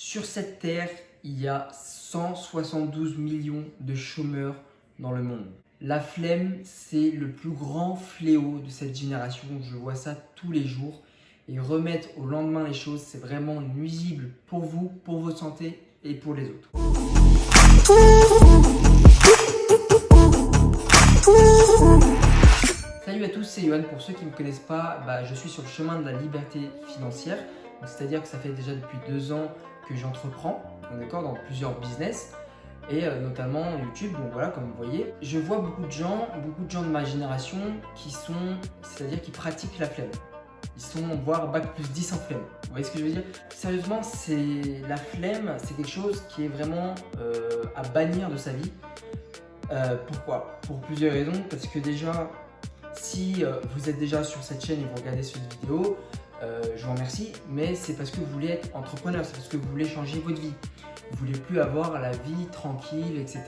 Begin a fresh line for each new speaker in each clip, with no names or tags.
Sur cette terre, il y a 172 millions de chômeurs dans le monde. La flemme, c'est le plus grand fléau de cette génération. Je vois ça tous les jours. Et remettre au lendemain les choses, c'est vraiment nuisible pour vous, pour votre santé et pour les autres. Salut à tous, c'est Yohan. Pour ceux qui ne me connaissent pas, je suis sur le chemin de la liberté financière. C'est-à-dire que ça fait déjà depuis 2 ans que j'entreprends, dans plusieurs business et notamment YouTube. Donc voilà, comme vous voyez, je vois beaucoup de gens de ma génération qui pratiquent la flemme. Ils sont voire bac+10 en flemme. Vous voyez ce que je veux dire? Sérieusement, la flemme, c'est quelque chose qui est vraiment à bannir de sa vie. Pourquoi? Pour plusieurs raisons. Parce que déjà, si vous êtes déjà sur cette chaîne et vous regardez cette vidéo, je vous remercie, mais c'est parce que vous voulez être entrepreneur, c'est parce que vous voulez changer votre vie. Vous ne voulez plus avoir la vie tranquille, etc.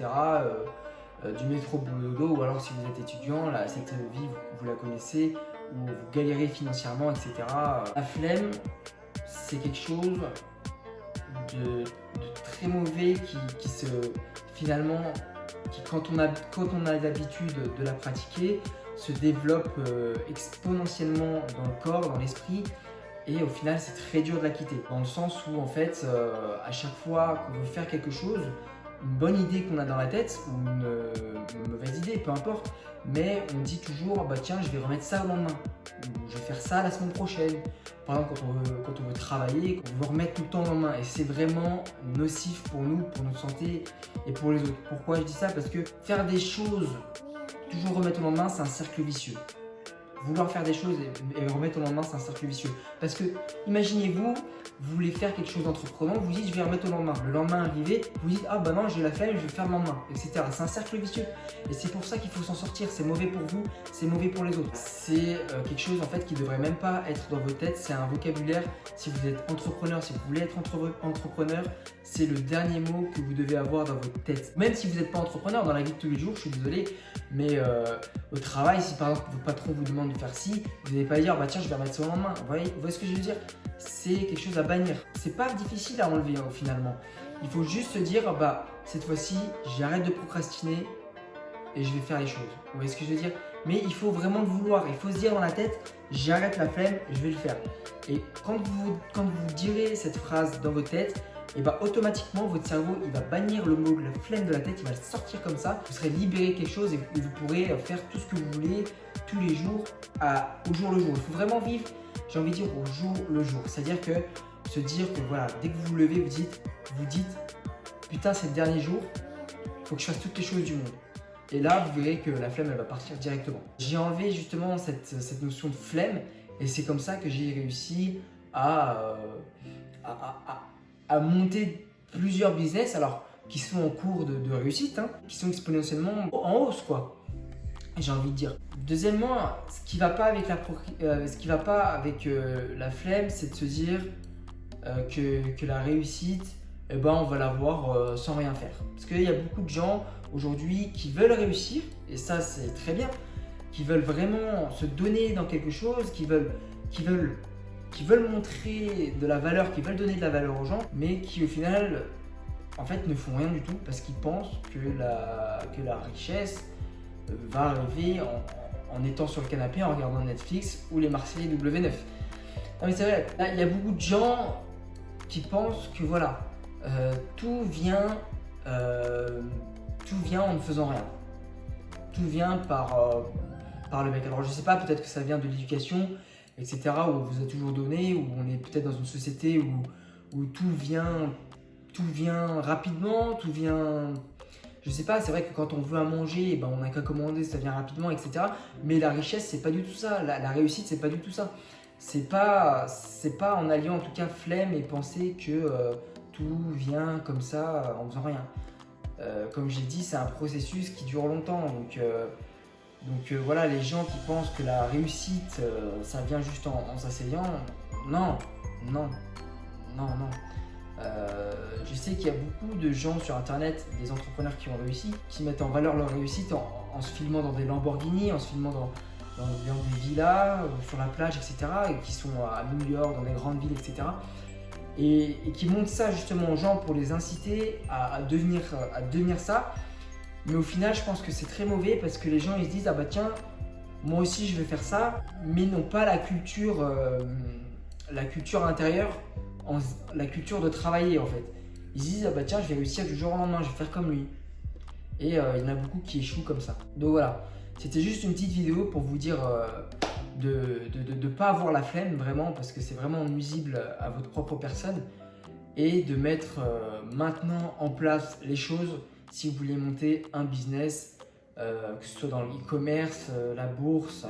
Du métro boulot dodo, ou alors si vous êtes étudiant, cette vie, vous la connaissez, où vous galérez financièrement, etc. La flemme, c'est quelque chose de très mauvais quand on a l'habitude de la pratiquer, se développe exponentiellement dans le corps, dans l'esprit, et au final c'est très dur de la quitter, dans le sens où en fait à chaque fois qu'on veut faire quelque chose, une bonne idée qu'on a dans la tête ou une mauvaise idée, peu importe, mais on dit toujours tiens, je vais remettre ça au lendemain, ou je vais faire ça la semaine prochaine. Par exemple, quand on veut travailler, on veut remettre tout le temps au lendemain, et c'est vraiment nocif pour nous, pour notre santé et pour les autres. Pourquoi je dis ça? Parce que faire des choses, toujours remettre au lendemain, c'est un cercle vicieux. Vouloir faire des choses et remettre au lendemain, c'est un cercle vicieux. Parce que, imaginez-vous, vous voulez faire quelque chose d'entreprenant, vous dites je vais remettre au lendemain. Le lendemain arrivé, vous dites ah non, j'ai la flemme, je vais faire le lendemain, etc. C'est un cercle vicieux. Et c'est pour ça qu'il faut s'en sortir. C'est mauvais pour vous, c'est mauvais pour les autres. C'est quelque chose en fait qui devrait même pas être dans votre tête. C'est un vocabulaire. Si vous êtes entrepreneur, si vous voulez être entrepreneur, c'est le dernier mot que vous devez avoir dans votre tête. Même si vous n'êtes pas entrepreneur, dans la vie de tous les jours, je suis désolé, mais au travail, si par exemple votre patron vous demande de faire ci, vous n'allez pas dire tiens, je vais remettre ça au lendemain. Vous voyez ce que je veux dire? C'est quelque chose à bannir. C'est pas difficile à enlever finalement. Il faut juste se dire cette fois-ci, j'arrête de procrastiner et je vais faire les choses. Vous voyez ce que je veux dire? Mais il faut vraiment le vouloir. Il faut se dire dans la tête, j'arrête la flemme, je vais le faire. Et quand vous direz cette phrase dans votre tête, automatiquement votre cerveau il va bannir le mot la flemme de la tête, il va le sortir comme ça. Vous serez libéré de quelque chose et vous pourrez faire tout ce que vous voulez tous les jours au jour le jour. Il faut vraiment vivre, j'ai envie de dire, au jour le jour. C'est-à-dire que se dire que voilà, dès que vous vous levez, vous dites putain, c'est le dernier jour, il faut que je fasse toutes les choses du monde. Et là, vous verrez que la flemme, elle va partir directement. J'ai enlevé justement cette notion de flemme, et c'est comme ça que j'ai réussi à monter plusieurs business, alors qui sont en cours de réussite, qui sont exponentiellement en hausse, quoi. J'ai envie de dire. Deuxièmement, ce qui va pas avec la flemme, c'est de se dire que la réussite, on va l'avoir sans rien faire. Parce qu'il y a beaucoup de gens aujourd'hui qui veulent réussir, et ça c'est très bien, qui veulent vraiment se donner dans quelque chose, qui veulent montrer de la valeur, qui veulent donner de la valeur aux gens, mais qui au final en fait ne font rien du tout parce qu'ils pensent que la richesse va arriver en étant sur le canapé, en regardant Netflix ou les Marseillais W9. Non mais c'est vrai, là, il y a beaucoup de gens qui pensent que voilà, tout vient en ne faisant rien. Tout vient par le mec. Alors je sais pas, peut-être que ça vient de l'éducation, etc., où on vous a toujours donné, où on est peut-être dans une société où tout vient rapidement, tout vient... Je sais pas, c'est vrai que quand on veut à manger, on n'a qu'à commander, ça vient rapidement, etc. Mais la richesse, c'est pas du tout ça. La réussite, c'est pas du tout ça. C'est pas en alliant en tout cas flemme et penser que tout vient comme ça en faisant rien. Comme j'ai dit, c'est un processus qui dure longtemps. Donc voilà, les gens qui pensent que la réussite, ça vient juste en s'asseyant, non. Je sais qu'il y a beaucoup de gens sur internet, des entrepreneurs qui ont réussi, qui mettent en valeur leur réussite en se filmant dans des Lamborghini, en se filmant dans des villas, sur la plage, etc. et qui sont à New York, dans des grandes villes, etc. et qui montrent ça justement aux gens pour les inciter à devenir ça. Mais au final, je pense que c'est très mauvais parce que les gens ils se disent ah bah tiens, moi aussi je vais faire ça, mais ils n'ont pas la culture intérieure, la culture de travailler en fait. Ils se disent ah bah tiens, je vais réussir du jour au lendemain, je vais faire comme lui. Et il y en a beaucoup qui échouent comme ça. Donc voilà, c'était juste une petite vidéo pour vous dire de ne pas avoir la flemme vraiment, parce que c'est vraiment nuisible à votre propre personne, et de mettre maintenant en place les choses si vous voulez monter un business, que ce soit dans l'e-commerce, la bourse,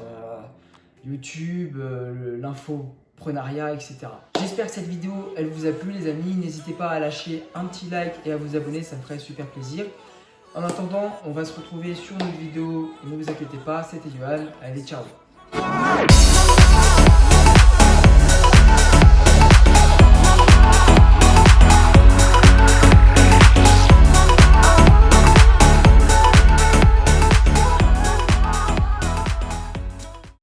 YouTube, l'infoprenariat, etc. J'espère que cette vidéo elle vous a plu les amis, n'hésitez pas à lâcher un petit like et à vous abonner, ça me ferait super plaisir. En attendant, on va se retrouver sur une autre vidéo, ne vous inquiétez pas, c'était Yohan, allez ciao.